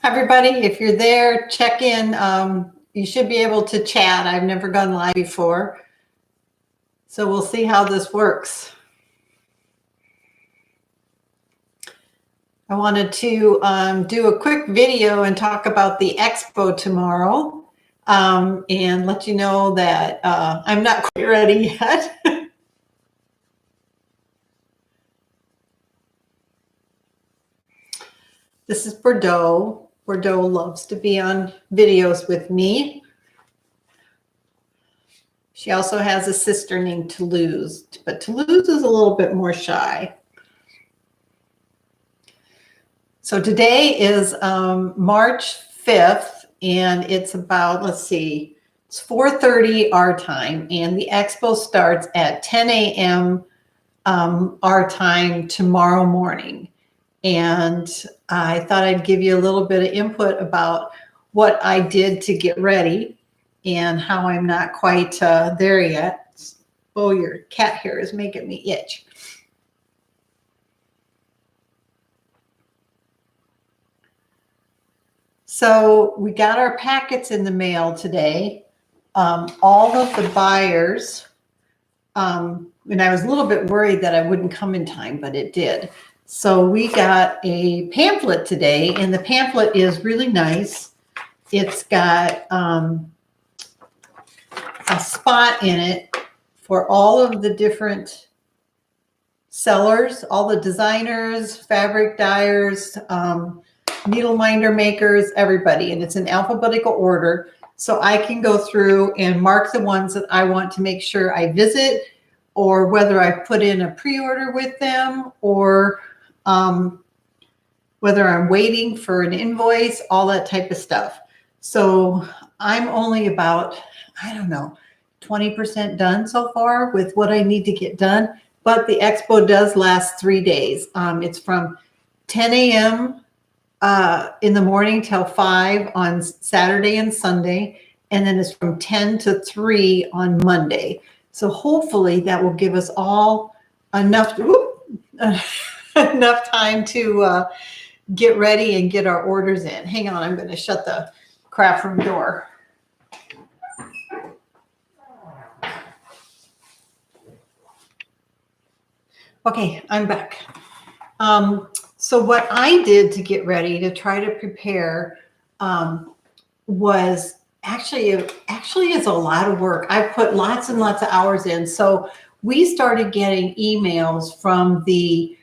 Everybody, if you're there, check in. You should be able to chat. I've never gone live before, so we'll see how this works. I wanted to do a quick video and talk about the expo tomorrow, and let you know that I'm not quite ready yet. This is Bordeaux. Bordeaux loves to be on videos with me. She also has a sister named Toulouse, but Toulouse is a little bit more shy. So today is March 5th, and it's about, let's see, it's 4:30 our time, and the expo starts at 10 a.m. Our time tomorrow morning. And I thought I'd give you a little bit of input about what I did to get ready and how I'm not quite there yet. Oh, your cat hair is making me itch. So we got our packets in the mail today. All of the buyers, and I was a little bit worried that I wouldn't come in time, but it did. So we got a pamphlet today, and the pamphlet is really nice. It's got a spot in it for all of the different sellers, all the designers, fabric dyers, needle minder makers, everybody. And it's in alphabetical order. So I can go through and mark the ones that I want to make sure I visit, or whether I put in a pre-order with them, or whether I'm waiting for an invoice, all that type of stuff. So I'm only about, I don't know, 20% done so far with what I need to get done. But the expo does last 3 days. It's from 10 a.m. In the morning till 5 on Saturday and Sunday. And then it's from 10 to 3 on Monday. So hopefully that will give us all enough enough time to get ready and get our orders in. Hang on, I'm going to shut the craft room door. Okay, I'm back. So what I did to get ready to try to prepare was actually is a lot of work. I put lots and lots of hours in. So we started getting emails from the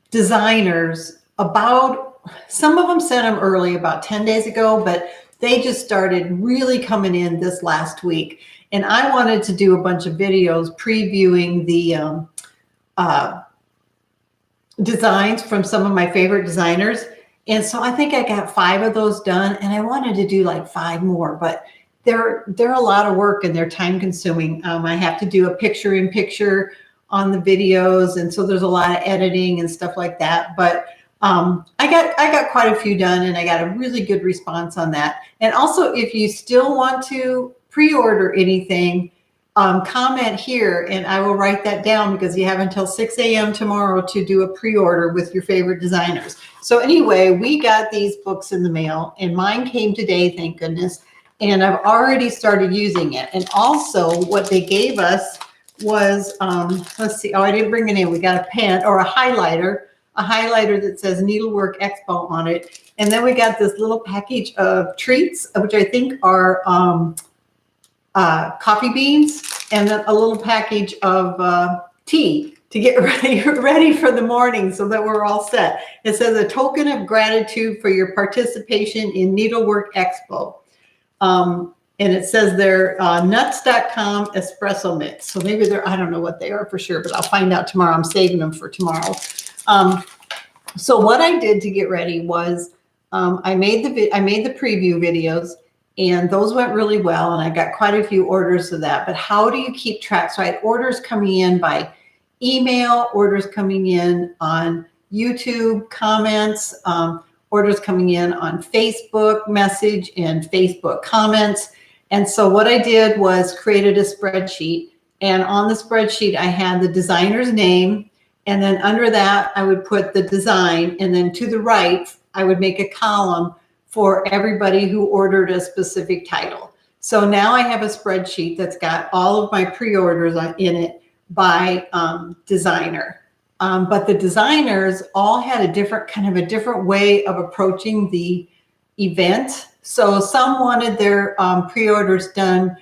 designers about, some of them sent them early, about 10 days ago, but they just started really coming in this last week. And I wanted to do a bunch of videos previewing the designs from some of my favorite designers. And so I think I got 5 of those done, and I wanted to do like 5 more, but they're a lot of work and they're time consuming. I have to do a picture in picture on the videos, and so there's a lot of editing and stuff like that. But I got quite a few done, and I got a really good response on that. And also, if you still want to pre-order anything, comment here and I will write that down, because you have until 6 a.m. tomorrow to do a pre-order with your favorite designers. So anyway, we got these books in the mail, and mine came today, thank goodness. And I've already started using it. And also what they gave us was, let's see, oh, I didn't bring it in. We got a pen or a highlighter that says Needlework Expo on it. And then we got this little package of treats, which I think are coffee beans, and then a little package of tea to get ready for the morning, so that we're all set. It says a token of gratitude for your participation in Needlework Expo. And it says they're nuts.com espresso mix. So maybe they're, I don't know what they are for sure, but I'll find out tomorrow. I'm saving them for tomorrow. So what I did to get ready was I made the preview videos, and those went really well, and I got quite a few orders of that. But how do you keep track? So I had orders coming in by email, orders coming in on YouTube comments, orders coming in on Facebook message and Facebook comments. And so what I did was created a spreadsheet, and on the spreadsheet I had the designer's name, And then under that, I would put the design. And then to the right, I would make a column for everybody who ordered a specific title. So now I have a spreadsheet that's got all of my pre-orders in it by designer. But the designers all had a different way of approaching the event. So some wanted their pre-orders done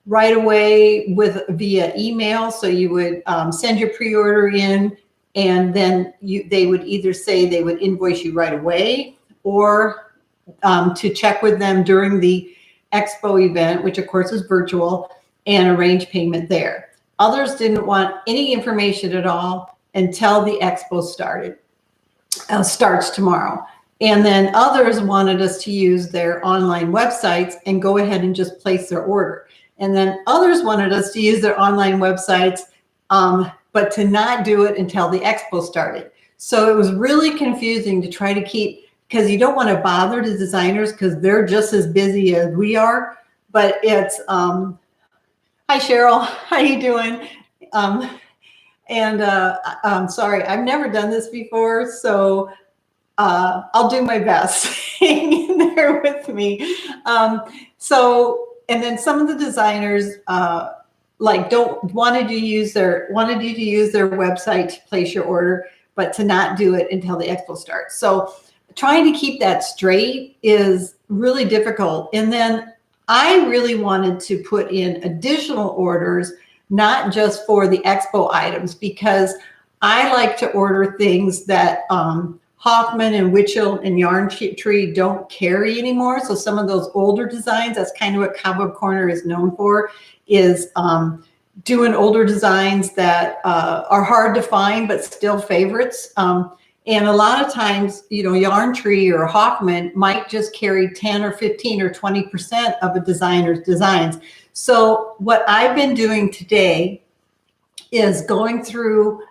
right away via email. So you would send your pre-order in, and then they would either say they would invoice you right away, or to check with them during the expo event, which of course is virtual, and arrange payment there. Others didn't want any information at all until the expo starts tomorrow. And then others wanted us to use their online websites and go ahead and just place their order. And then others wanted us to use their online websites, but to not do it until the expo started. So it was really confusing to try to keep, because you don't want to bother the designers because they're just as busy as we are. But it's, hi Cheryl, how you doing? I'm sorry, I've never done this before, so I'll do my best. Hang in there with me. And then some of the designers wanted you to use their website to place your order, but to not do it until the expo starts. So trying to keep that straight is really difficult. And then I really wanted to put in additional orders, not just for the expo items, because I like to order things that Hoffman and Witchell and Yarn Tree don't carry anymore. So some of those older designs, that's kind of what Cobweb Corner is known for, is doing older designs that are hard to find, but still favorites. And a lot of times, Yarn Tree or Hoffman might just carry 10 or 15 or 20% of a designer's designs. So what I've been doing today is going through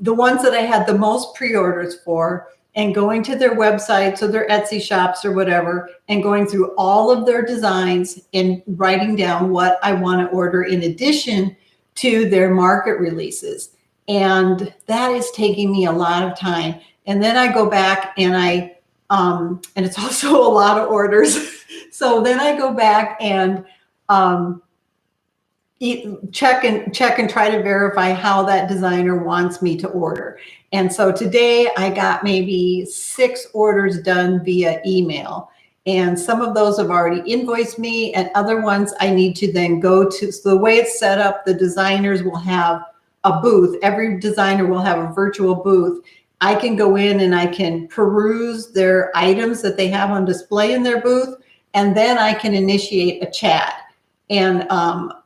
the ones that I had the most pre-orders for and going to their websites or their Etsy shops or whatever, and going through all of their designs and writing down what I want to order in addition to their market releases. And that is taking me a lot of time. And then I go back and and it's also a lot of orders. So then I go back and check and try to verify how that designer wants me to order. And so today I got maybe 6 orders done via email. And some of those have already invoiced me, and other ones I need to then go to. So the way it's set up, the designers will have a booth. Every designer will have a virtual booth. I can go in and I can peruse their items that they have on display in their booth, and then I can initiate a chat. And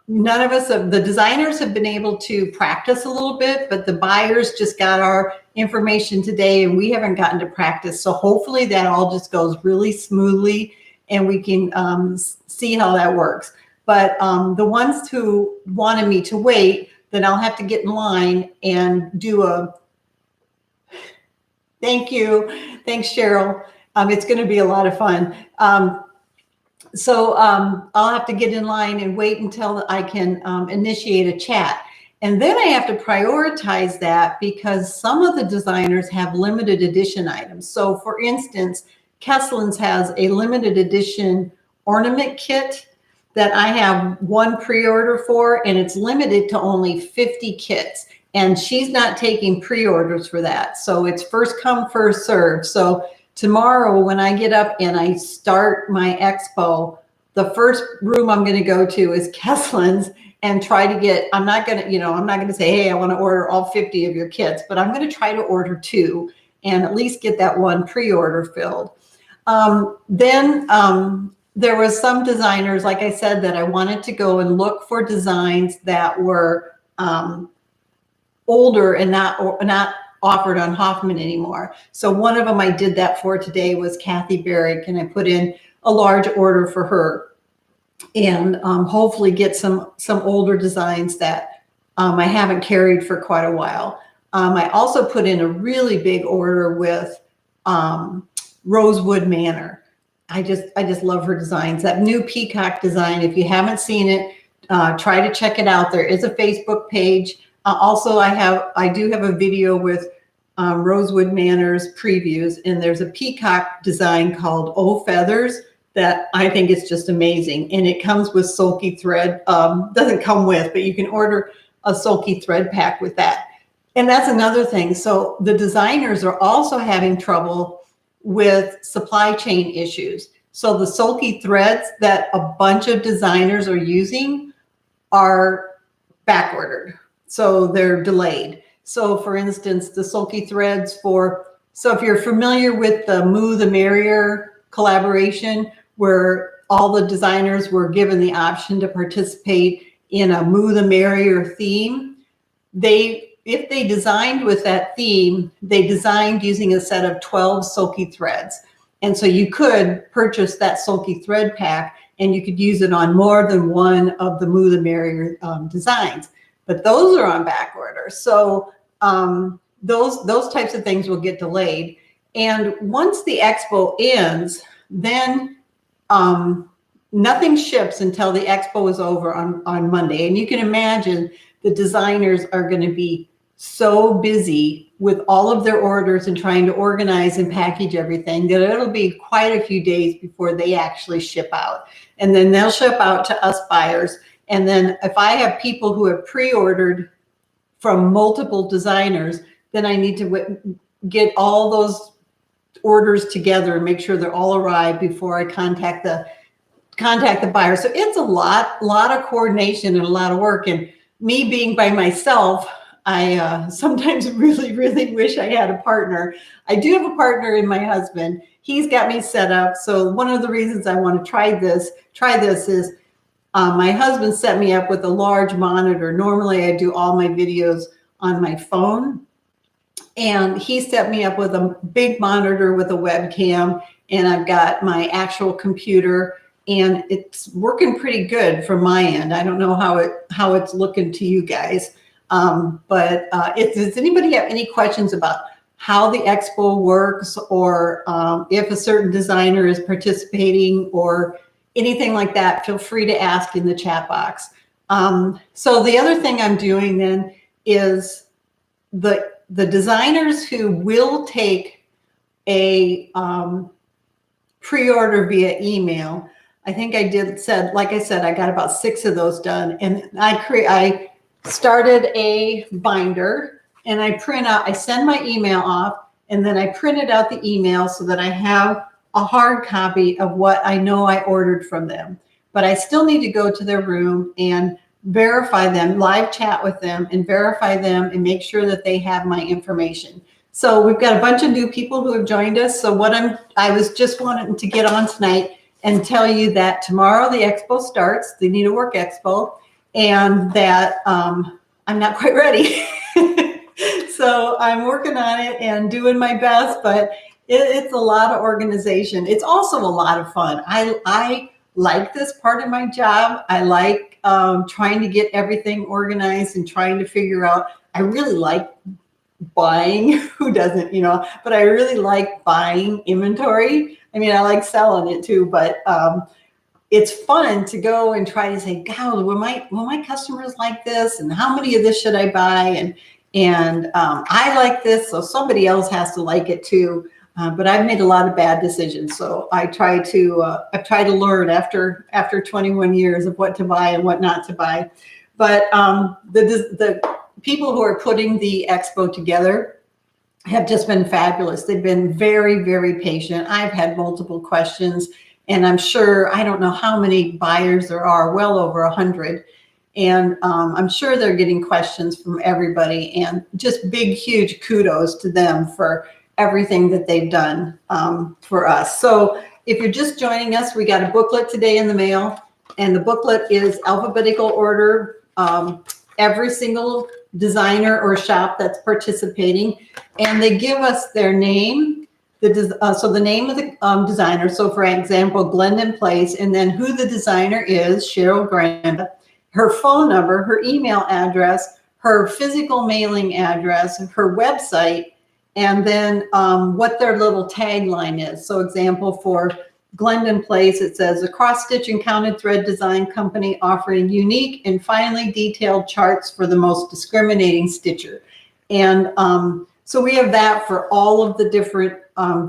none of us, the designers, have been able to practice a little bit, but the buyers just got our information today and we haven't gotten to practice. So hopefully that all just goes really smoothly and we can see how that works. But the ones who wanted me to wait, then I'll have to get in line and do a thank you. Thanks, Cheryl. It's going to be a lot of fun. So I'll have to get in line and wait until I can initiate a chat. And then I have to prioritize that because some of the designers have limited edition items. So for instance, Kesslin's has a limited edition ornament kit that I have one pre-order for, and it's limited to only 50 kits. And she's not taking pre-orders for that. So it's first come, first served. So tomorrow when I get up and I start my expo, the first room I'm going to go to is Kesslin's and try to get, I'm not going to say, hey, I want to order all 50 of your kits, but I'm going to try to order 2 and at least get that one pre-order filled. Then there was some designers, like I said, that I wanted to go and look for designs that were older and not offered on Hoffman anymore. So one of them I did that for today was Kathy Barrick, and I put in a large order for her, and hopefully get some older designs that I haven't carried for quite a while. I also put in a really big order with Rosewood Manor. I just love her designs. That new peacock design, if you haven't seen it, try to check it out. There is a Facebook page. Also, I do have a video with Rosewood Manor's previews, and there's a peacock design called O Feathers that I think is just amazing. And it comes with sulky thread. Doesn't come with, but you can order a sulky thread pack with that. And that's another thing. So the designers are also having trouble with supply chain issues. So the sulky threads that a bunch of designers are using are back ordered. So they're delayed. So for instance, the sulky threads so if you're familiar with the Moo the Merrier collaboration, where all the designers were given the option to participate in a Moo the Merrier theme, if they designed with that theme, they designed using a set of 12 sulky threads. And so you could purchase that sulky thread pack and you could use it on more than one of the Moo the Merrier designs. But those are on back order. So those types of things will get delayed. And once the expo ends, then nothing ships until the expo is over on Monday. And you can imagine the designers are going to be so busy with all of their orders and trying to organize and package everything that it'll be quite a few days before they actually ship out. And then they'll ship out to us buyers. And then if I have people who have pre-ordered from multiple designers, then I need to get all those orders together and make sure they're all arrived before I contact the buyer. So it's a lot of coordination and a lot of work. And me being by myself, I sometimes really, really wish I had a partner. I do have a partner in my husband. He's got me set up. So one of the reasons I want to try this is my husband set me up with a large monitor. Normally I do all my videos on my phone, and he set me up with a big monitor with a webcam, and I've got my actual computer, and it's working pretty good from my end. I don't know how it's looking to you guys. But does anybody have any questions about how the expo works, or if a certain designer is participating or anything like that? Feel free to ask in the chat box. So the other thing I'm doing then is the designers who will take a pre-order via email. I think I like I said, I got about 6 of those done, and I started a binder, and I send my email off, and then I printed out the email so that I have a hard copy of what I know I ordered from them. But I still need to go to their room and verify them, live chat with them and verify them and make sure that they have my information. So we've got a bunch of new people who have joined us. So I was just wanting to get on tonight and tell you that tomorrow the expo starts, the Needlework Expo, and that I'm not quite ready. So I'm working on it and doing my best, but it's a lot of organization. It's also a lot of fun. I like this part of my job. I like trying to get everything organized and trying to figure out. I really like buying. Who doesn't, but I really like buying inventory. I mean, I like selling it too, but it's fun to go and try to say, God, will my customers like this? And how many of this should I buy? And I like this, so somebody else has to like it too. But I've made a lot of bad decisions. So I've tried to learn after 21 years of what to buy and what not to buy. But the people who are putting the expo together have just been fabulous. They've been very, very patient. I've had multiple questions. And I'm sure, I don't know how many buyers there are, well over 100. And I'm sure they're getting questions from everybody, and just big, huge kudos to them for everything that they've done for us. So if you're just joining us, we got a booklet today in the mail, and the booklet is alphabetical order, every single designer or shop that's participating, and they give us their name, so the name of the designer, so for example, Glendon Place, and then who the designer is, Cheryl Granda, her phone number, her email address, her physical mailing address, her website, and then what their little tagline is. So example, for Glendon Place. It says a cross-stitch and counted thread design company offering unique and finely detailed charts for the most discriminating stitcher. And so we have that for all of the different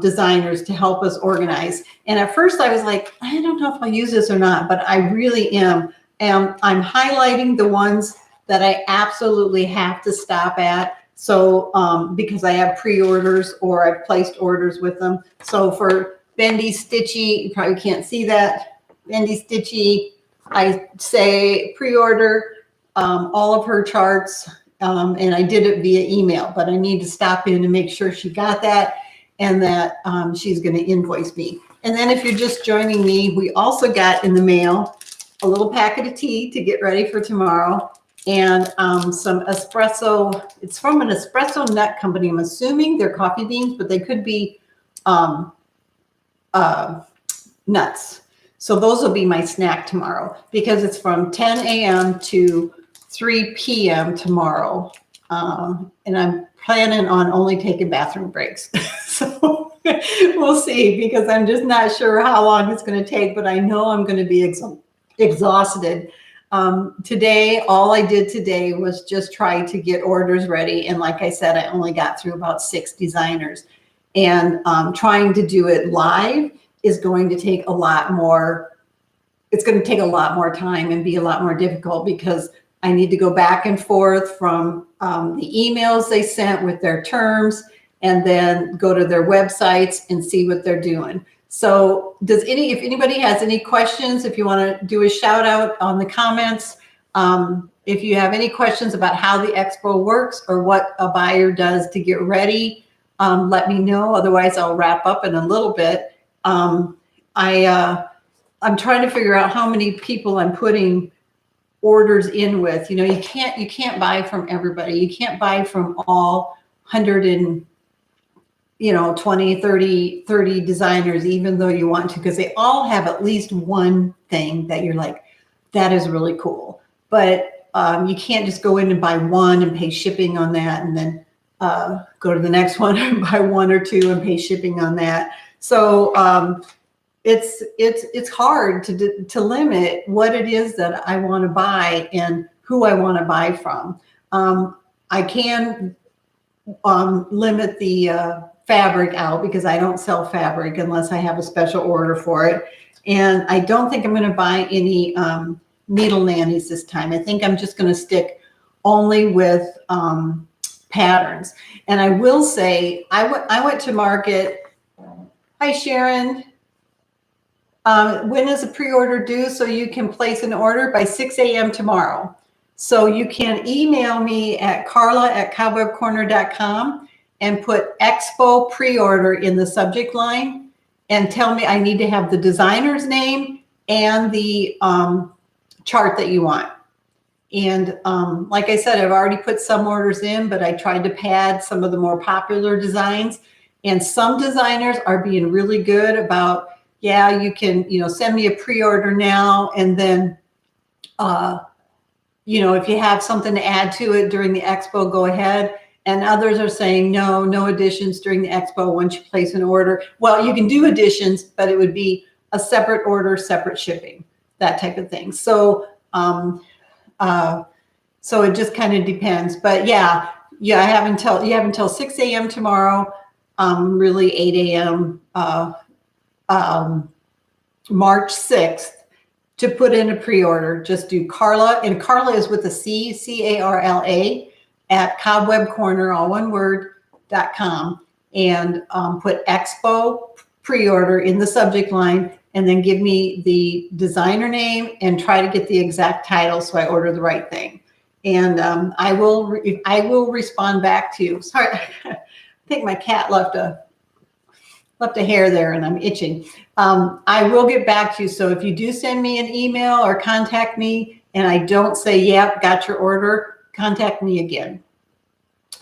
designers to help us organize. And at first I was like, I don't know if I'll use this or not, but I really am. And I'm highlighting the ones that I absolutely have to stop at. So because I have pre-orders or I've placed orders with them. So for Bendy Stitchy, you probably can't see that. Bendy Stitchy, I say pre-order all of her charts. And I did it via email, but I need to stop in and make sure she got that and that she's going to invoice me. And then if you're just joining me, we also got in the mail a little packet of tea to get ready for tomorrow and some espresso. It's from an espresso nut company. I'm assuming they're coffee beans, but they could be nuts. So those will be my snack tomorrow because it's from 10 a.m. to 3 p.m. tomorrow. And I'm planning on only taking bathroom breaks. So we'll see because I'm just not sure how long it's going to take, but I know I'm going to be exhausted. Today, all I did today was just try to get orders ready. And like I said, I only got through about 6 designers. And trying to do it live is going to take a lot more. It's going to take a lot more time and be a lot more difficult because I need to go back and forth from the emails they sent with their terms and then go to their websites and see what they're doing. So if anybody has any questions, if you want to do a shout out on the comments, if you have any questions about how the expo works or what a buyer does to get ready, let me know. Otherwise, I'll wrap up in a little bit. I'm trying to figure out how many people I'm putting orders in with. You know, you can't buy from everybody. You can't buy from all 120, 30 designers, even though you want to, because they all have at least one thing that you're like, that is really cool. But you can't just go in and buy one and pay shipping on that and then go to the next one and buy 1 or 2 and pay shipping on that. So it's hard to limit what it is that I want to buy and who I want to buy from. I can limit the fabric out because I don't sell fabric unless I have a special order for it. And I don't think I'm going to buy any needle nannies this time. I think I'm just going to stick only with patterns. And I will say, I went to market. Hi, Sharon. When is a pre-order due so you can place an order? By 6 a.m. tomorrow. So you can email me at carla@cobwebcorner.com and put Expo pre-order in the subject line and tell me I need to have the designer's name and the chart that you want. And like I said, I've already put some orders in, but I tried to pad some of the more popular designs. And some designers are being really good about, yeah, you can, send me a pre-order now. And then, if you have something to add to it during the expo, go ahead. And others are saying, no additions during the expo once you place an order. Well, you can do additions, but it would be a separate order, separate shipping, that type of thing. So, so it just kind of depends. But yeah, you have until 6 a.m. tomorrow, really 8 a.m. March 6th to put in a pre-order. Just do Carla, and Carla is with a C, C-A-R-L-A, at cobwebcorner, all one word, .com, and put Expo pre-order in the subject line, and then give me the designer name and try to get the exact title so I order the right thing. And I will respond back to you. Sorry, I think my cat left a hair there and I'm itching. I will get back to you. So if you do send me an email or contact me and I don't say, yep, got your order, contact me again.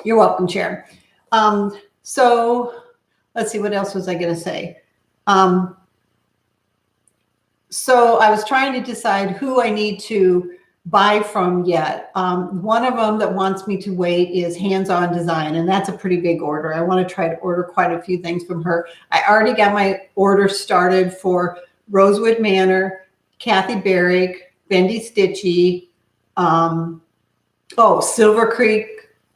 You're welcome, Sharon. So let's see, what else was I going to say? So I was trying to decide who I need to buy from yet. One of them that wants me to wait is hands-on design, and that's a pretty big order. I want to try to order quite a few things from her. I already got my order started for Rosewood Manor, Kathy Barrick, Bendy Stitchy, Silver Creek.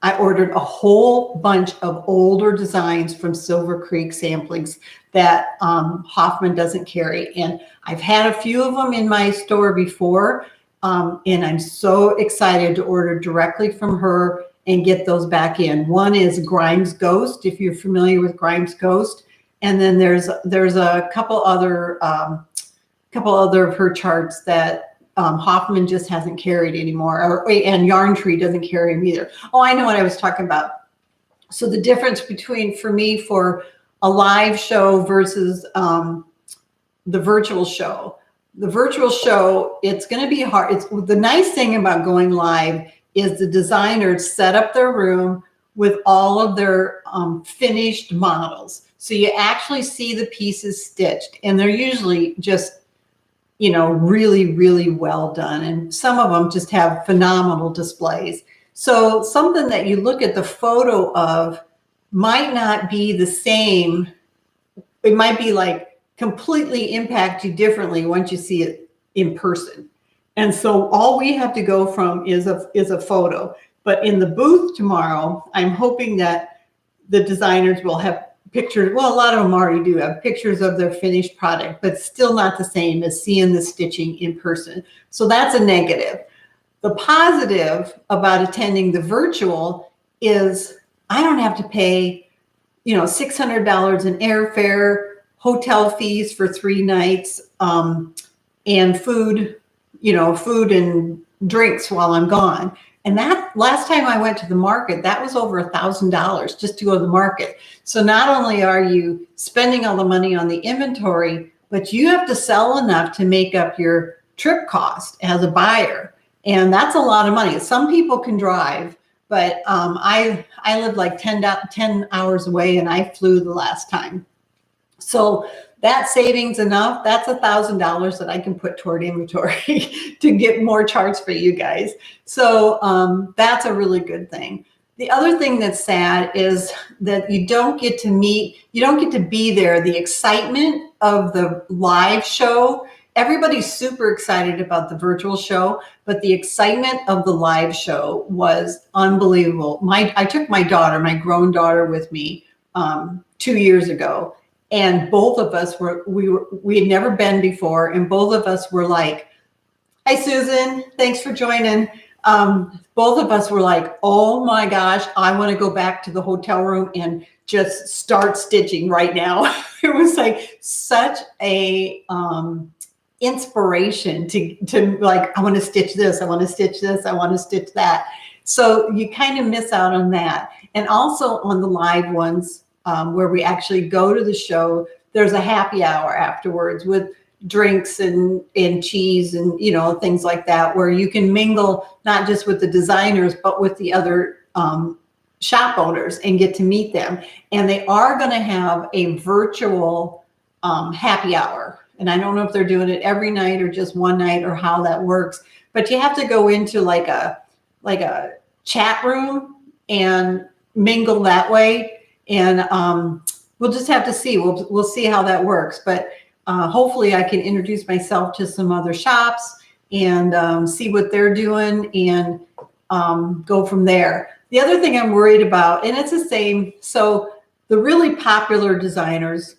I ordered a whole bunch of older designs from Silver Creek samplings that Hoffman doesn't carry. And I've had a few of them in my store before, and I'm so excited to order directly from her and get those back in. One is Grimes Ghost, if you're familiar with Grimes Ghost. And then there's a couple other of her charts that Hoffman just hasn't carried anymore, and Yarn Tree doesn't carry them either. Oh, I know what I was talking about. So the difference between, for me, for a live show versus the virtual show. The virtual show, it's going to be hard. The nice thing about going live is the designers set up their room with all of their finished models. So you actually see the pieces stitched, and they're usually just, really, really well done. And some of them just have phenomenal displays. So something that you look at the photo of might not be the same. It might be like completely impact you differently once you see it in person. And so all we have to go from is a photo. But in the booth tomorrow, I'm hoping that the designers will have pictures. Well, a lot of them already do have pictures of their finished product, but still not the same as seeing the stitching in person. So that's a negative. The positive about attending the virtual is I don't have to pay, $600 in airfare, hotel fees for 3 nights, and food and drinks while I'm gone. And that last time I went to the market, that was over $1,000 just to go to the market. So not only are you spending all the money on the inventory, but you have to sell enough to make up your trip cost as a buyer. And that's a lot of money. Some people can drive, but I live like 10 hours away, and I flew the last time. So that savings enough, that's $1,000 that I can put toward inventory to get more charts for you guys. So that's a really good thing. The other thing that's sad is that you don't get to be there. The excitement of the live show, everybody's super excited about the virtual show, but the excitement of the live show was unbelievable. I took my grown daughter with me 2 years ago. And both of us we had never been before. And both of us were like, "Hi, Susan, thanks for joining." Both of us were like, "Oh my gosh, I want to go back to the hotel room and just start stitching right now." It was like such a inspiration to like, I want to stitch this, I want to stitch this, I want to stitch that. So you kind of miss out on that. And also on the live ones, where we actually go to the show, there's a happy hour afterwards with drinks and cheese and things like that, where you can mingle not just with the designers but with the other shop owners and get to meet them. And they are going to have a virtual happy hour, and I don't know if they're doing it every night or just one night or how that works, but you have to go into like a chat room and mingle that way. And we'll just have to see. We'll see how that works. But hopefully I can introduce myself to some other shops and see what they're doing and go from there. The other thing I'm worried about, and it's the same, so the really popular designers,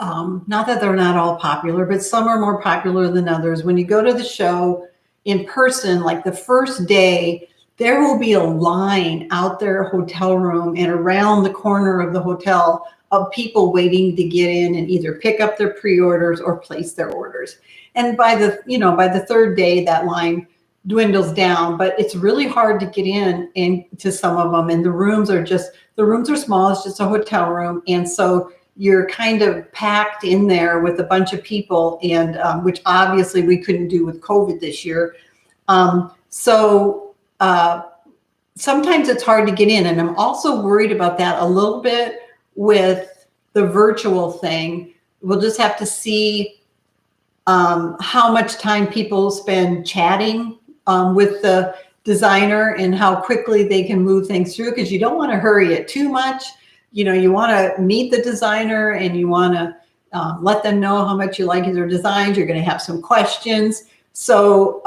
not that they're not all popular, but some are more popular than others. When you go to the show in person, like the first day, there will be a line out their hotel room and around the corner of the hotel of people waiting to get in and either pick up their pre-orders or place their orders. And by the third day, that line dwindles down, but it's really hard to get in to some of them. And the rooms are small. It's just a hotel room. And so you're kind of packed in there with a bunch of people, and which obviously we couldn't do with COVID this year. Sometimes it's hard to get in. And I'm also worried about that a little bit with the virtual thing. We'll just have to see how much time people spend chatting with the designer and how quickly they can move things through, because you don't want to hurry it too much. You know, you want to meet the designer and you want to let them know how much you like their designs. You're going to have some questions. So,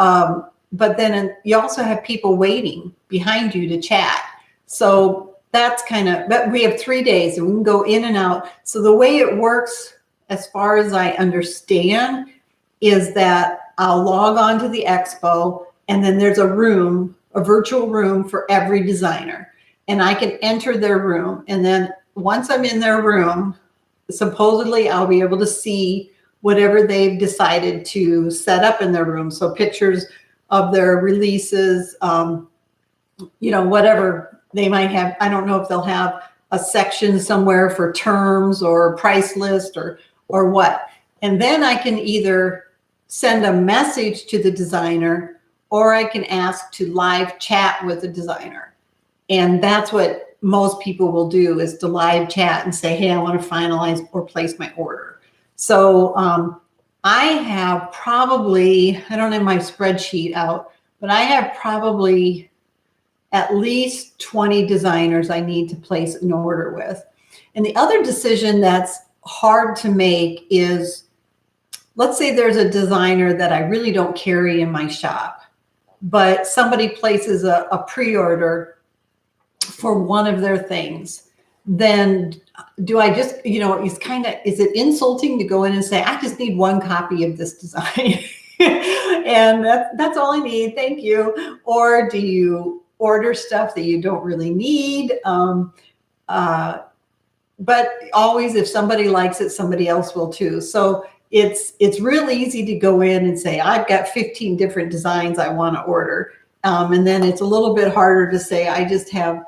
but then you also have people waiting behind you to chat. So that's kind of, but we have 3 days and we can go in and out. So the way it works, as far as I understand, is that I'll log on to the expo and then there's a room, a virtual room for every designer. And I can enter their room. And then once I'm in their room, supposedly I'll be able to see whatever they've decided to set up in their room. So pictures of their releases, you know, whatever they might have. I don't know if they'll have a section somewhere for terms or price list or what. And then I can either send a message to the designer or I can ask to live chat with the designer. And that's what most people will do, is to live chat and say, hey, I want to finalize or place my order. So I have probably, I don't have my spreadsheet out, but I have probably at least 20 designers I need to place an order with. And the other decision that's hard to make is, let's say there's a designer that I really don't carry in my shop, but somebody places a pre-order for one of their things. Then do I just, you know, is it insulting to go in and say, I just need one copy of this design and that's all I need, thank you? Or do you order stuff that you don't really need? But always, if somebody likes it, somebody else will too. So it's real easy to go in and say, I've got 15 different designs I want to order. And then it's a little bit harder to say, I just have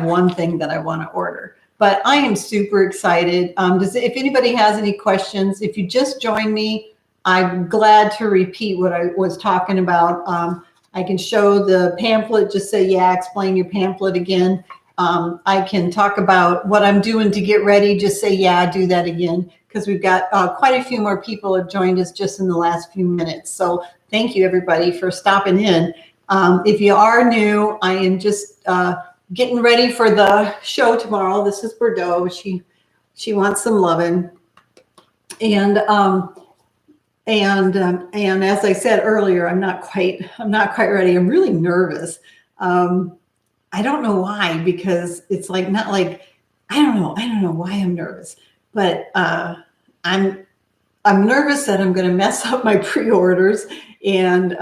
one thing that I want to order. But I am super excited. If anybody has any questions, if you just joined me, I'm glad to repeat what I was talking about. I can show the pamphlet, just say, yeah, explain your pamphlet again. I can talk about what I'm doing to get ready, just say, yeah, do that again, because we've got quite a few more people have joined us just in the last few minutes. So thank you, everybody, for stopping in. If you are new, I am just getting ready for the show tomorrow. This is Bordeaux. She wants some loving. And as I said earlier, I'm not quite ready. I'm really nervous. I don't know why, because it's like, not like, I don't know why I'm nervous, but I'm nervous that I'm going to mess up my pre-orders and,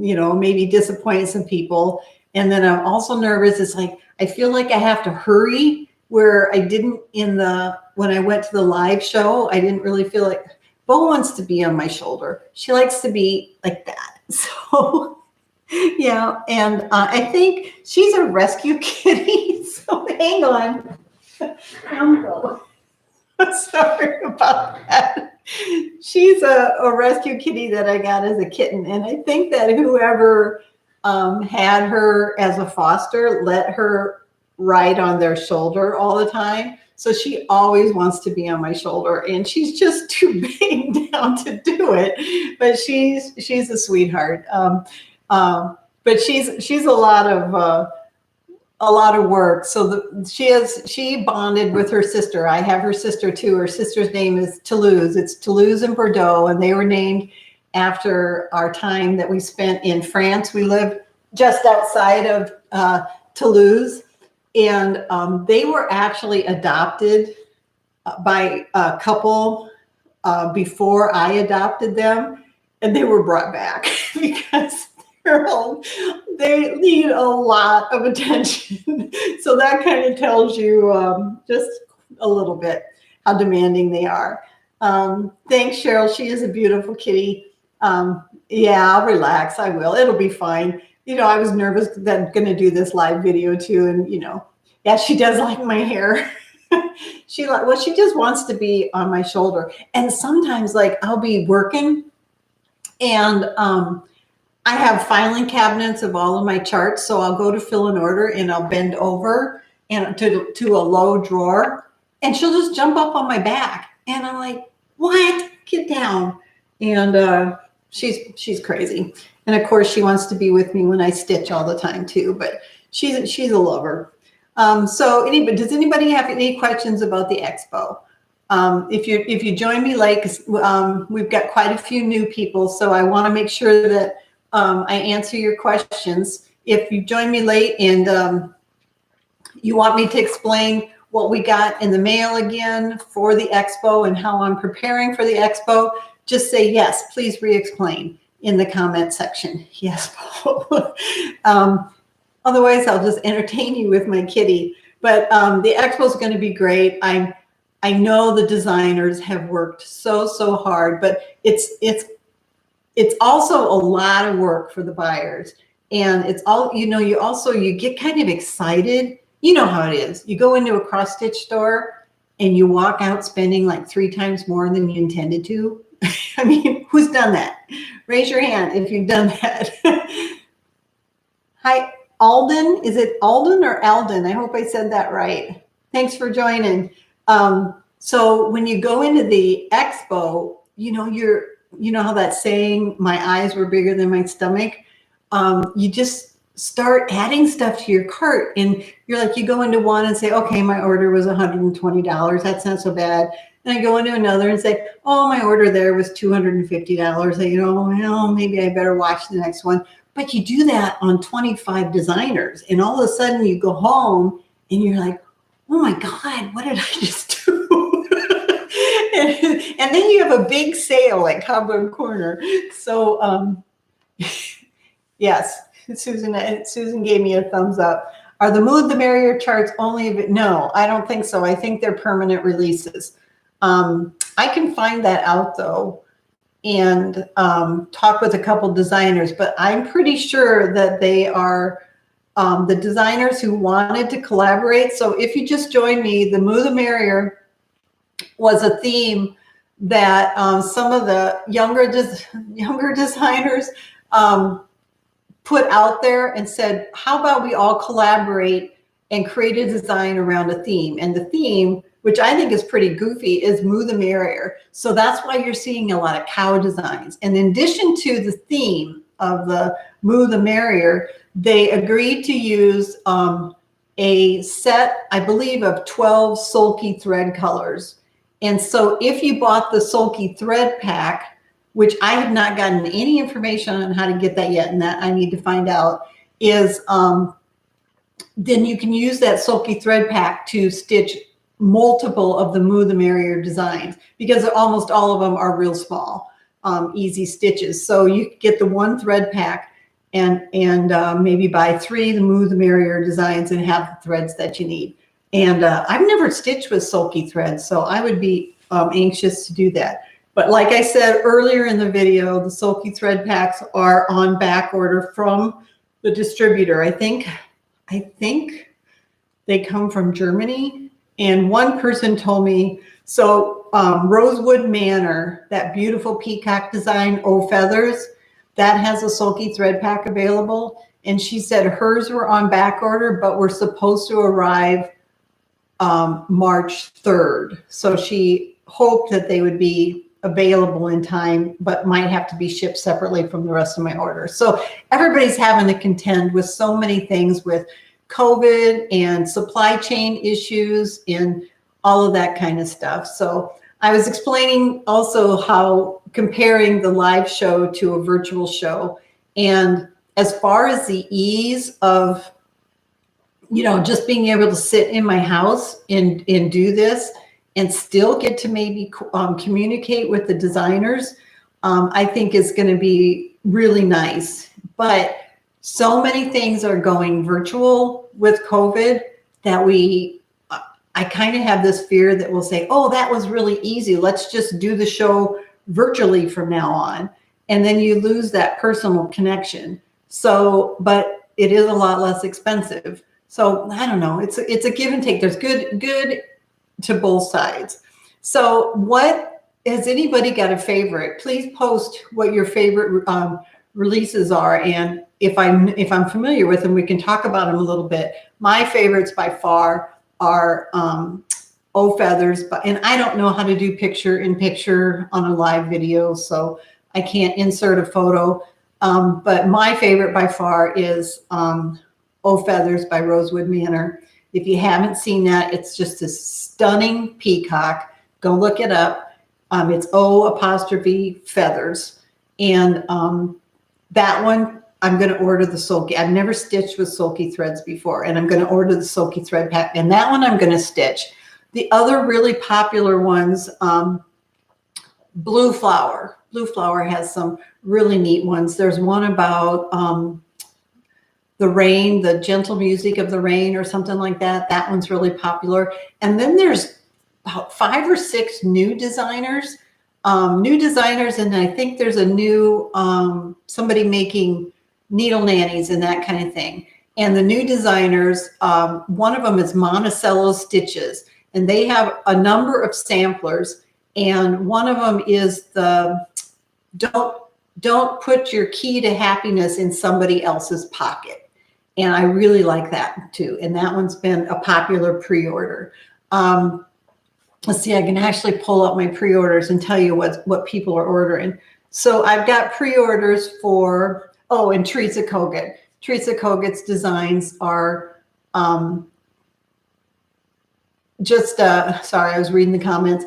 you know, maybe disappoint some people. And then I'm also nervous. It's like, I feel like I have to hurry, where I didn't when I went to the live show, I didn't really feel like, Bo wants to be on my shoulder. She likes to be like that. So yeah. And I think she's a rescue kitty. So hang on. Sorry about that. She's a rescue kitty that I got as a kitten. And I think that whoever had her as a foster let her ride on their shoulder all the time. So she always wants to be on my shoulder, and she's just too big down to do it. But she's a sweetheart. But she's a lot of work. So she bonded with her sister. I have her sister too. Her sister's name is Toulouse. It's Toulouse and Bordeaux, and they were named after our time that we spent in France. We lived just outside of Toulouse, and they were actually adopted by a couple before I adopted them, and they were brought back because they need a lot of attention. So that kind of tells you just a little bit how demanding they are. Thanks, Cheryl. She is a beautiful kitty. Yeah, I'll relax. I will. It'll be fine. You know, I was nervous that I'm going to do this live video too. And, you know, yeah, she does like my hair. She just wants to be on my shoulder. And sometimes, like, I'll be working and I have filing cabinets of all of my charts. So I'll go to fill an order and I'll bend over and to a low drawer, and she'll just jump up on my back. And I'm like, what? Get down. And she's crazy. And of course she wants to be with me when I stitch all the time too, but she's a lover. So does anybody have any questions about the expo? If you join me late, 'cause, we've got quite a few new people, so I want to make sure that I answer your questions. If you join me late and you want me to explain what we got in the mail again for the expo and how I'm preparing for the expo, just say yes, please re-explain in the comment section. Yes, Paul. Otherwise, I'll just entertain you with my kitty. But the expo is going to be great. I know the designers have worked so hard, but it's also a lot of work for the buyers. And it's all, you get kind of excited. You know how it is. You go into a cross stitch store and you walk out spending like 3 times more than you intended to. I mean, who's done that? Raise your hand if you've done that. Hi, Alden. Is it Alden or Alden? I hope I said that right. Thanks for joining. So when you go into the expo, you know how that saying, my eyes were bigger than my stomach. You just start adding stuff to your cart, and you're like, you go into one and say, okay, my order was $120. That's not so bad. And I go into another and say, oh, my order there was $250. Well, maybe I better watch the next one. But you do that on 25 designers, and all of a sudden you go home and you're like, oh my God, what did I just do? and then you have a big sale at Cobweb Corner. So yes, Susan gave me a thumbs up. Are the Mood the Merrier charts only? No, I don't think so. I think they're permanent releases. I can find that out though and talk with a couple designers, but I'm pretty sure that they are the designers who wanted to collaborate. So if you just joined me, the Mood the Merrier was a theme that some of the younger designers put out there and said, how about we all collaborate and create a design around a theme? And the theme, which I think is pretty goofy, is Mood the Merrier. So that's why you're seeing a lot of cow designs. And in addition to the theme of the Mood the Merrier, they agreed to use a set, I believe, of 12 sulky thread colors. And so if you bought the sulky thread pack, which I have not gotten any information on how to get that yet, and that I need to find out, is then you can use that sulky thread pack to stitch multiple of the Mood the Merrier designs, because almost all of them are real small, easy stitches. So you get the one thread pack and maybe buy 3 the Mood the Merrier designs and have the threads that you need. And I've never stitched with sulky threads, so I would be anxious to do that. But like I said earlier in the video, the sulky thread packs are on back order from the distributor. I think they come from Germany. And one person told me, so Rosewood Manor, that beautiful peacock design, O Feathers, that has a sulky thread pack available. And she said hers were on back order, but were supposed to arrive March 3rd. So she hoped that they would be available in time, but might have to be shipped separately from the rest of my orders. So everybody's having to contend with so many things with COVID and supply chain issues and all of that kind of stuff. So I was explaining also how comparing the live show to a virtual show, and as far as the ease of, just being able to sit in my house and do this and still get to maybe communicate with the designers, I think is going to be really nice. But so many things are going virtual with COVID that I kind of have this fear that we'll say, oh, that was really easy. Let's just do the show virtually from now on. And then you lose that personal connection. So, but it is a lot less expensive. So I don't know. It's a give and take. There's good to both sides. So has anybody got a favorite? Please post what your favorite releases are. And if I'm familiar with them, we can talk about them a little bit. My favorites by far are O Feathers, and I don't know how to do picture in picture on a live video. So I can't insert a photo. But my favorite by far is O Feathers by Rosewood Manor. If you haven't seen that, it's just a stunning peacock. Go look it up. It's O''Feathers. And that one, I'm going to order the sulky. I've never stitched with sulky threads before, and I'm going to order the sulky thread pack. And that one I'm going to stitch. The other really popular ones, Blue Flower. Blue Flower has some really neat ones. There's one about the rain, the gentle music of the rain or something like that. That one's really popular. And then there's about 5 or 6 new designers. And I think there's a new somebody making needle nannies and that kind of thing. And the new designers, one of them is Monticello Stitches, and they have a number of samplers. And one of them is the don't put your key to happiness in somebody else's pocket. And I really like that too. And that one's been a popular pre-order. Let's see, I can actually pull up my pre-orders and tell you what people are ordering. So I've got pre-orders for, and Teresa Kogut. Teresa Kogut's designs are sorry, I was reading the comments.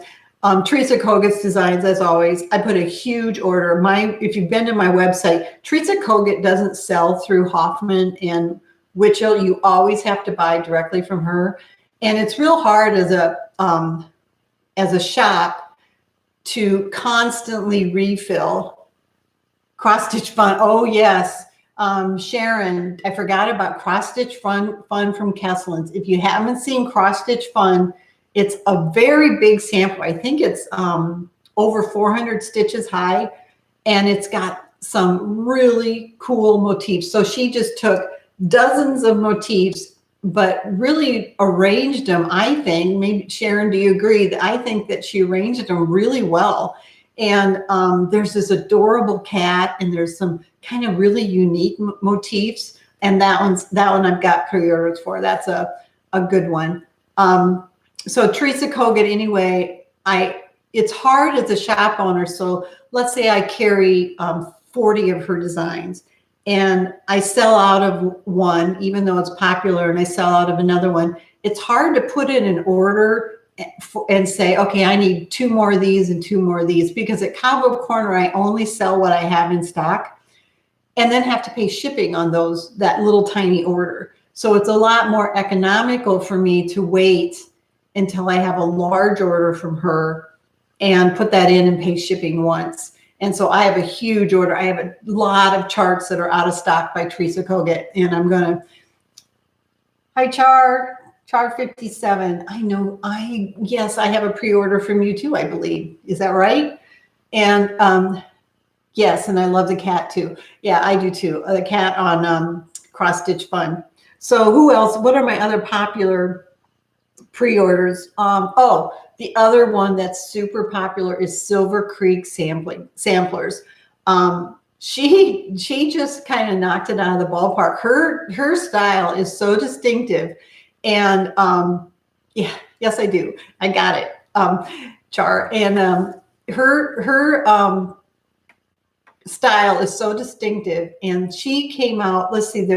Teresa Kogut's designs, as always, I put a huge order. If you've been to my website, Teresa Kogut doesn't sell through Hoffman and Witchell. You always have to buy directly from her. And it's real hard as a shop to constantly refill cross stitch fun. Oh yes, Sharon, I forgot about cross stitch fun from Kesselins. If you haven't seen cross stitch fun, it's a very big sample. I think it's over 400 stitches high, and it's got some really cool motifs. So she just took dozens of motifs, but really arranged them, I think. Maybe, Sharon, do you agree? I think that she arranged them really well. And there's this adorable cat, and there's some kind of really unique motifs. And that one I've got pre-orders for. That's a good one. So Teresa Kogut, anyway, it's hard as a shop owner. So let's say I carry 40 of her designs, and I sell out of one, even though it's popular, and I sell out of another one. It's hard to put in an order and say, okay, I need 2 more of these and 2 more of these, because at Cobweb Corner, I only sell what I have in stock, and then have to pay shipping on that little tiny order. So it's a lot more economical for me to wait until I have a large order from her and put that in and pay shipping once. And so I have a huge order. I have a lot of charts that are out of stock by Teresa Kogut. And I'm going to, hi, Char 57. I know, yes, I have a pre-order from you too, I believe. Is that right? And yes, and I love the cat too. Yeah, I do too. The cat on Cross Stitch Fun. So who else? What are my other popular pre-orders? The other one that's super popular is Silver Creek Samplers. She just kind of knocked it out of the ballpark. Her style is so distinctive, and yeah, yes, I do. I got it, Char. And her style is so distinctive, and she came out. Let's see,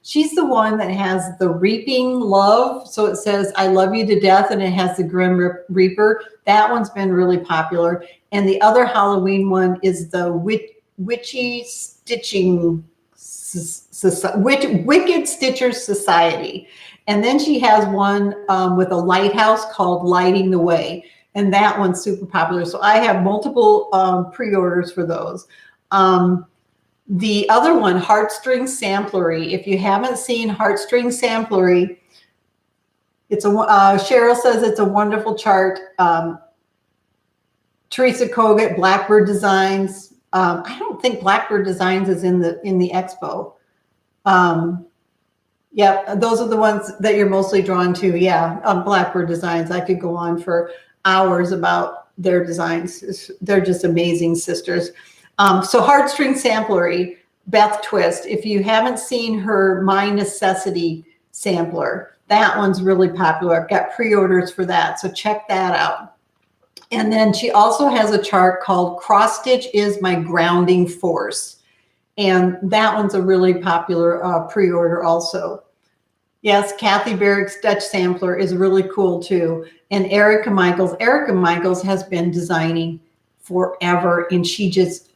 she's the one that has the Reaping Love. So it says, I love you to death, and it has the Grim Reaper. That one's been really popular. And the other Halloween one is the Witchy Stitching, Wicked Stitchers Society. And then she has one with a lighthouse called Lighting the Way. And that one's super popular. So I have multiple pre-orders for those. The other one, Heartstring Samplery. If you haven't seen Heartstring Samplery, Cheryl says it's a wonderful chart. Teresa Kogut, Blackbird Designs. I don't think Blackbird Designs is in the expo. Yeah, those are the ones that you're mostly drawn to. Yeah, Blackbird Designs. I could go on for hours about their designs. They're just amazing sisters. So Heartstring Samplery, Beth Twist. If you haven't seen her My Necessity sampler, that one's really popular. I've got pre-orders for that, so check that out. And then she also has a chart called Cross Stitch is My Grounding Force. And that one's a really popular pre-order also. Yes, Kathy Barrick's Dutch sampler is really cool too. And Erica Michaels has been designing forever, and she just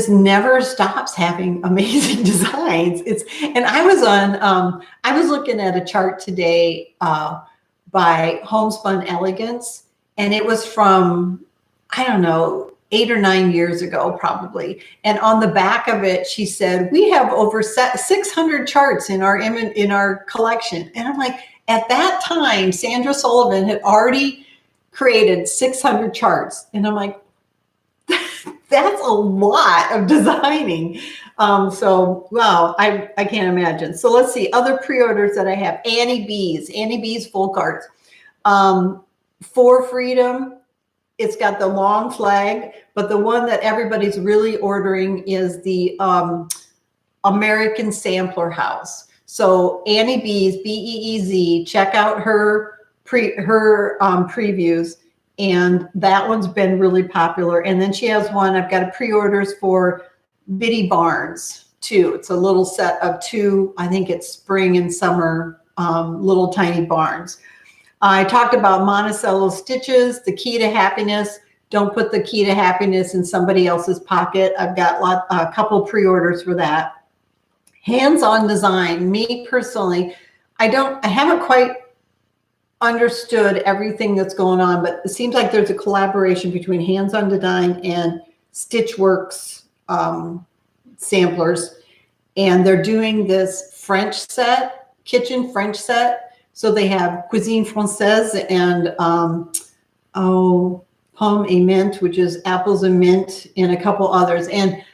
never stops having amazing designs. And I was looking at a chart today by Homespun Elegance, and it was from, I don't know, 8 or 9 years ago, probably. And on the back of it, she said, we have over 600 charts in our collection. And I'm like, at that time, Sandra Sullivan had already created 600 charts. And I'm like, that's a lot of designing. So, wow, I can't imagine. So let's see, other pre-orders that I have. Annie B's folk arts. For Freedom, it's got the long flag, but the one that everybody's really ordering is the American Sampler House. So Annie B's, Beez, check out her previews, and that one's been really popular. And then she has one, I've got a pre-orders for Biddy Barnes too. It's a little set of 2, I think it's spring and summer little tiny barns. I talked about Monticello stitches, the key to happiness. Don't put the key to happiness in somebody else's pocket. I've got a couple pre-orders for that. Hands-on design. Me personally, I haven't quite understood everything that's going on, but it seems like there's a collaboration between Hands-on Design and Stitchworks samplers, and they're doing this French set, kitchen French set. So they have Cuisine Française and Pomme et Mint, which is apples and mint, and a couple others. And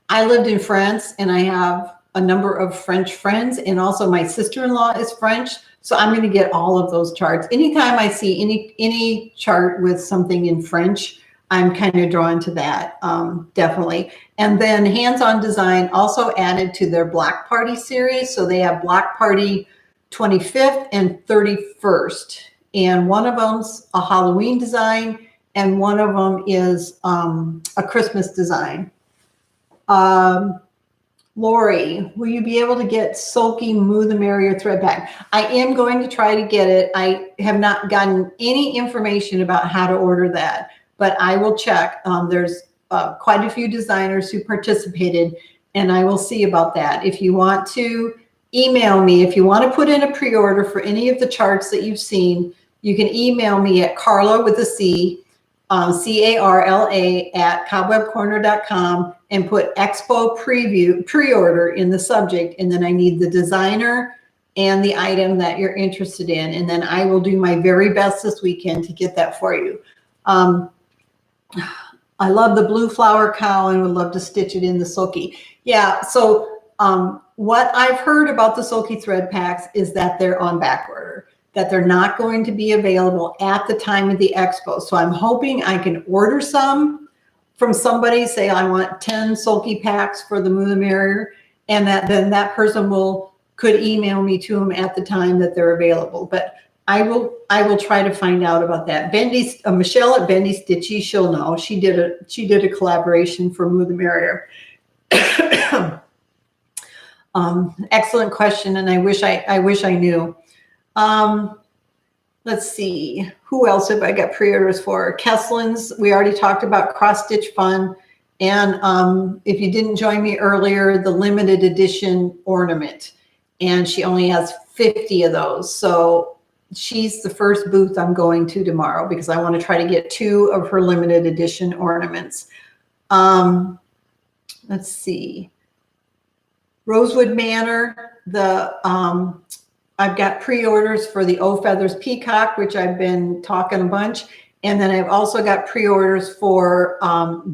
I lived in France, and I have a number of French friends, and also my sister-in-law is French. So I'm going to get all of those charts. Anytime I see any chart with something in French, I'm kind of drawn to that, definitely. And then Hands-on Design also added to their Block Party series. So they have Block Party 25th and 31st. And one of them's a Halloween design, and one of them is a Christmas design. Lori, will you be able to get Sulky Moo the Merrier thread pack? I am going to try to get it. I have not gotten any information about how to order that, but I will check. There's quite a few designers who participated, and I will see about that. If you want to email me, if you want to put in a pre-order for any of the charts that you've seen, you can email me at Carla with a C, CARLA at cobwebcorner.com, and put Expo Preview pre-order in the subject, and then I need the designer and the item that you're interested in, and then I will do my very best this weekend to get that for you. I love the blue flower cowl and would love to stitch it in the Sulky. Yeah, so what I've heard about the Sulky thread packs is that they're on back order, that they're not going to be available at the time of the expo. So I'm hoping I can order some from somebody, say I want 10 Sulky packs for the Moo the Merrier, and then that person could email me to them at the time that they're available. But I will try to find out about that. Michelle at Bendy Stitchy, she'll know. She did a collaboration for Moo the Merrier. Excellent question, and I wish I knew. Let's see, who else have I got pre-orders for? Kesslin's, we already talked about Cross Stitch Fun, and if you didn't join me earlier, the limited edition ornament, and she only has 50 of those. So she's the first booth I'm going to tomorrow because I want to try to get 2 of her limited edition ornaments. Let's see. Rosewood Manor, I've got pre-orders for the O Feathers Peacock, which I've been talking a bunch. And then I've also got pre-orders for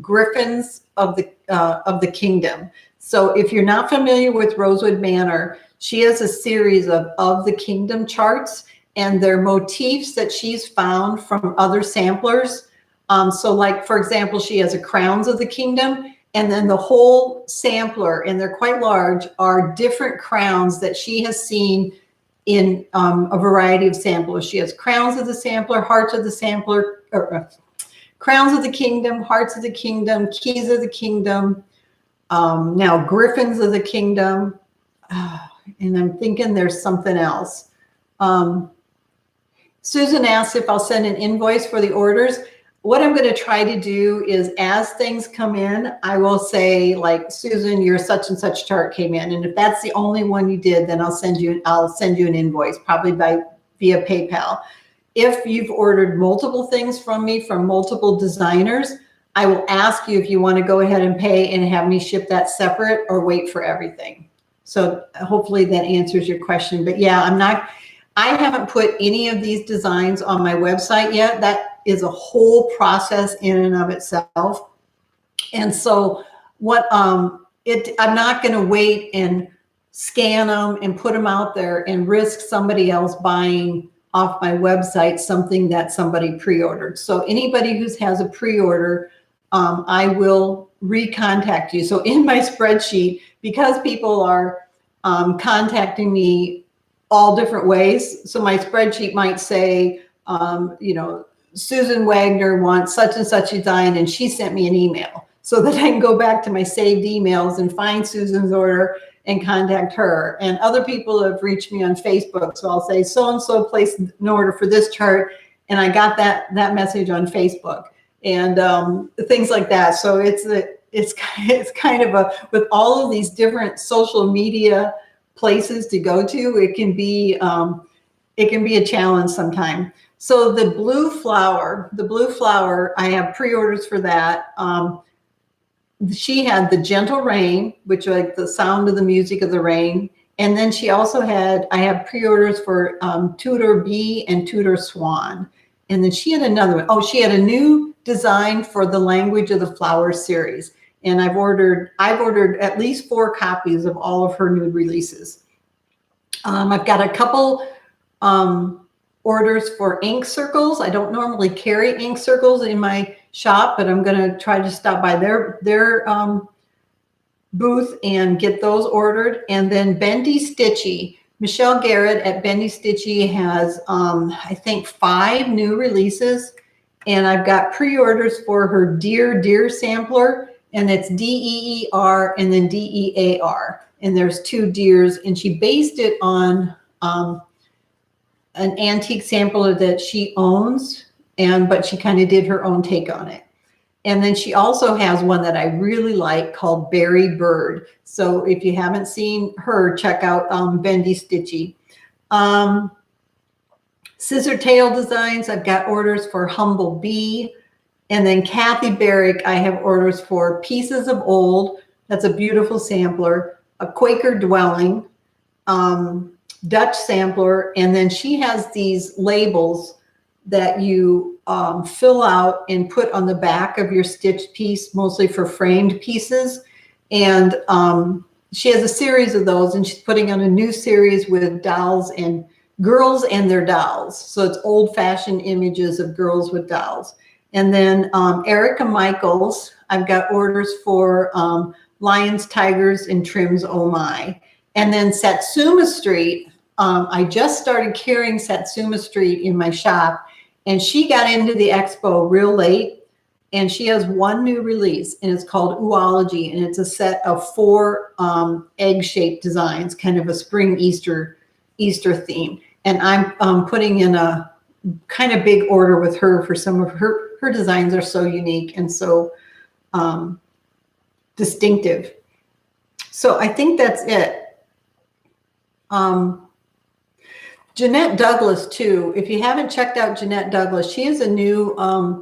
Griffins of the Kingdom. So if you're not familiar with Rosewood Manor, she has a series of the Kingdom charts, and they're motifs that she's found from other samplers. So like, for example, she has a Crowns of the Kingdom, and then the whole sampler, and they're quite large, are different crowns that she has seen in a variety of samplers. She has Crowns of the Sampler, Hearts of the Sampler, or Crowns of the Kingdom, Hearts of the Kingdom, Keys of the Kingdom, now Griffins of the Kingdom, and I'm thinking there's something else. Susan asked if I'll send an invoice for the orders. What I'm going to try to do is, as things come in, I will say, like, Susan, your such and such chart came in, and if that's the only one you did, then I'll send you an invoice, probably via PayPal. If you've ordered multiple things from me from multiple designers, I will ask you if you want to go ahead and pay and have me ship that separate or wait for everything. So hopefully that answers your question. But yeah, I haven't put any of these designs on my website yet. That is a whole process in and of itself. And so I'm not going to wait and scan them and put them out there and risk somebody else buying off my website something that somebody pre-ordered. So anybody who has a pre-order, I will recontact you. So in my spreadsheet, because people are contacting me all different ways, so my spreadsheet might say, Susan Wagner wants such and such design, and she sent me an email, so that I can go back to my saved emails and find Susan's order and contact her. And other people have reached me on Facebook, so I'll say so-and-so placed an order for this chart, and I got that message on Facebook, and things like that. So it's kind of with all of these different social media places to go to, it can be a challenge sometime. So the blue flower, I have pre-orders for that. She had the Gentle Rain, which like the sound of the music of the rain. And then she also I have pre-orders for Tudor Bee and Tudor Swan. And then she had another one. Oh, she had a new design for the Language of the Flower series. And I've ordered at least 4 copies of all of her new releases. I've got a couple orders for ink circles. I don't normally carry ink circles in my shop, but I'm going to try to stop by their booth and get those ordered. And then Bendy Stitchy, Michelle Garrett at Bendy Stitchy has, I think, 5 new releases. And I've got pre-orders for her Dear sampler, and it's DEER and then DEAR. And there's 2 deers, and she based it on an antique sampler that she owns, but she kind of did her own take on it. And then she also has one that I really like called Berry Bird. So if you haven't seen her, check out Bendy Stitchy. Scissor Tail Designs, I've got orders for Humble Bee. And then Kathy Barrick, I have orders for Pieces of Old. That's a beautiful sampler. A Quaker Dwelling, Dutch sampler. And then she has these labels that you fill out and put on the back of your stitched piece, mostly for framed pieces. And she has a series of those, and she's putting on a new series with dolls and girls and their dolls. So it's old-fashioned images of girls with dolls. And then Erica Michaels, I've got orders for Lions, Tigers, and Trims Oh My. And then Satsuma Street, I just started carrying Satsuma Street in my shop, and she got into the expo real late, and she has one new release, and it's called Oology, and it's a set of 4 egg-shaped designs, kind of a spring Easter theme. And I'm putting in a kind of big order with her for some of her designs are so unique and so distinctive. So I think that's it. Jeanette Douglas too. If you haven't checked out Jeanette Douglas, she has a new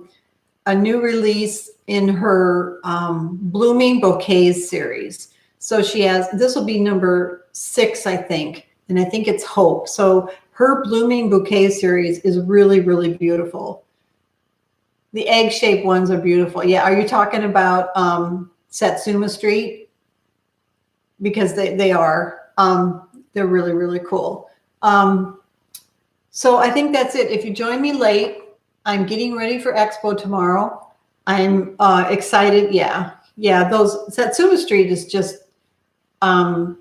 release in her Blooming Bouquets series. So she has, this will be number 6, I think, and I think it's Hope. So her Blooming Bouquet series is really, really beautiful. The egg-shaped ones are beautiful. Yeah, are you talking about Satsuma Street? Because they are. They're really, really cool. So I think that's it. If you join me late, I'm getting ready for Expo tomorrow. I'm excited. Yeah, those Satsuma Street is just, I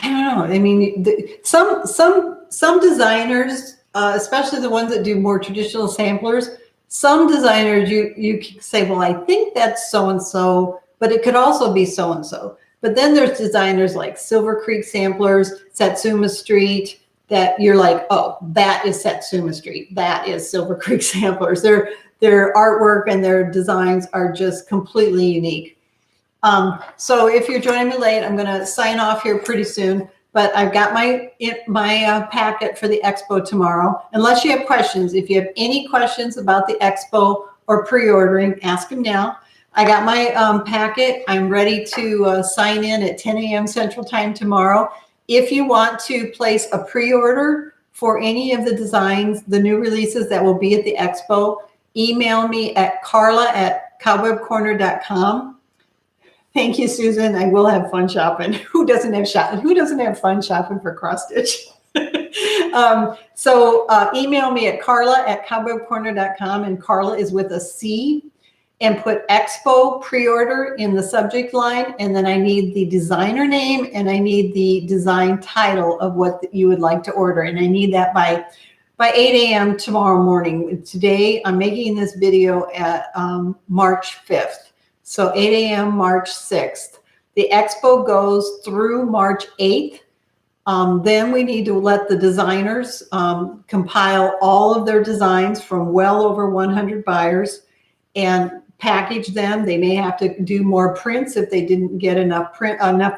don't know. I mean, some designers, especially the ones that do more traditional samplers, Some designers, you say, well, I think that's so-and-so, but it could also be so-and-so. But then there's designers like Silver Creek Samplers, Satsuma Street, that you're like, oh, that is Satsuma Street. That is Silver Creek Samplers. Their artwork and their designs are just completely unique. So if you're joining me late, I'm going to sign off here pretty soon. But I've got my packet for the expo tomorrow. Unless you have questions, if you have any questions about the expo or pre-ordering, ask them now. I got my packet. I'm ready to sign in at 10 a.m. Central Time tomorrow. If you want to place a pre-order for any of the designs, the new releases that will be at the expo, email me at carla@cobwebcorner.com. Thank you, Susan. I will have fun shopping. Who doesn't have fun shopping for cross stitch? So email me at carla@cobwebcorner.com, and Carla is with a C, and put Expo pre-order in the subject line. And then I need the designer name and I need the design title of what you would like to order. And I need that by 8 a.m. tomorrow morning. Today, I'm making this video at March 5th. So 8 a.m. March 6th. The expo goes through March 8th. Then we need to let the designers compile all of their designs from well over 100 buyers and package them. They may have to do more prints if they didn't get enough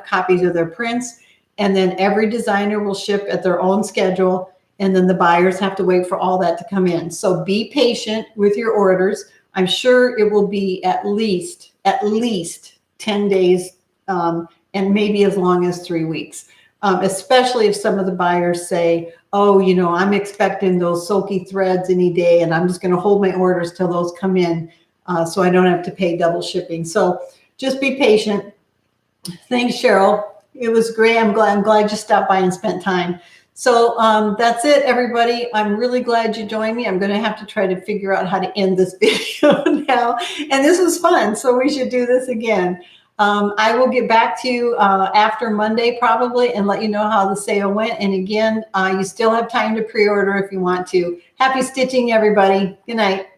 copies of their prints. And then every designer will ship at their own schedule. And then the buyers have to wait for all that to come in. So be patient with your orders. I'm sure it will be at least 10 days and maybe as long as 3 weeks, especially if some of the buyers say, oh, you know, I'm expecting those sulky threads any day and I'm just going to hold my orders till those come in so I don't have to pay double shipping. So just be patient. Thanks, Cheryl. It was great. I'm glad you stopped by and spent time. So that's it, everybody. I'm really glad you joined me. I'm going to have to try to figure out how to end this video now. And this was fun, so we should do this again. I will get back to you after Monday probably and let you know how the sale went. And again, you still have time to pre-order if you want to. Happy stitching, everybody. Good night.